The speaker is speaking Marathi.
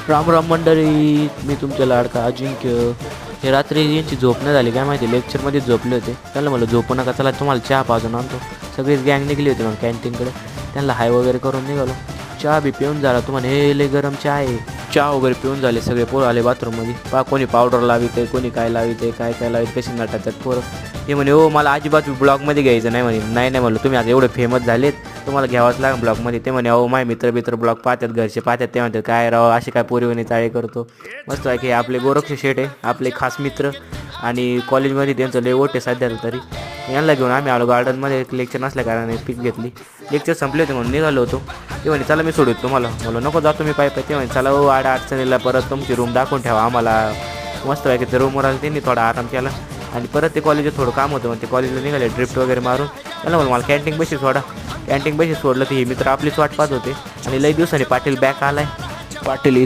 राम राम मंडळी, मी तुमच्या लाडका अजिंक्य. हे रात्री यांची झोप नाही झाली काय माहिती, लेक्चरमध्ये झोपले होते. त्यांना मला झोपू नका, चला तुम्हाला चहा पाजून आणतो. सगळीच गँग निघली होती मग कॅन्टीनकडे. त्यांना हाय वगैरे करून निघालो. चहा बी पिऊन झाला. तुम्हाला हे लय गरम चहा आहे. चहा वगैरे पिऊन झाले. सगळे पोरं आले बाथरूममध्ये. कोणी पावडर लावित आहे, कोणी काय लावित आहे, काय काय लावित, कशी नाटकतात पोरं. हे म्हणे हो मला अजिबात ब्लॉगमध्ये घ्यायचं नाही म्हणे. नाही म्हणलं तुम्ही आता एवढे फेमस झालेत, तुम्हाला घ्यावंच लागेल ब्लॉगमध्ये. ते म्हणे अहो माझे मित्र ब्लॉग पाहतात, घरचे पाहतात. ते म्हणतात काय राव असे काय पोरीवणी चाळे करतो. मस्त आहे की आपले गोरक्ष शेठ आहे, आपले खास मित्र. आणि कॉलेजमध्ये त्यांचं लय ओट आहे सध्या तरी. यांना घेऊन आम्ही आलो गार्डनमध्ये. लेक्चर नसल्या कारणाने पिक घेतली. लेक्चर संपले होते म्हणून निघालो होतो. ते म्हणे चला मी सोडतो तुम्हाला. म्हणलं नको जातो मी पाय. ते म्हणे चला हो अडचणीला परत तुमची रूम दाखवून ठेवा आम्हाला. मस्त आहे की ते रूमवर आले. त्यांनी थोडा आराम केला आणि परत ते कॉलेजला थोडं काम होतं. मग ते कॉलेजला निघाले ड्रिफ्ट वगैरे मारून. त्याला मला कॅन्टीन बशी सोडा. कॅन्टीन बशी सोडलं तर हे मित्र आपलीच वाट पाहत होते. आणि लई दिवसांनी पाटील बॅक आलाय. पाटील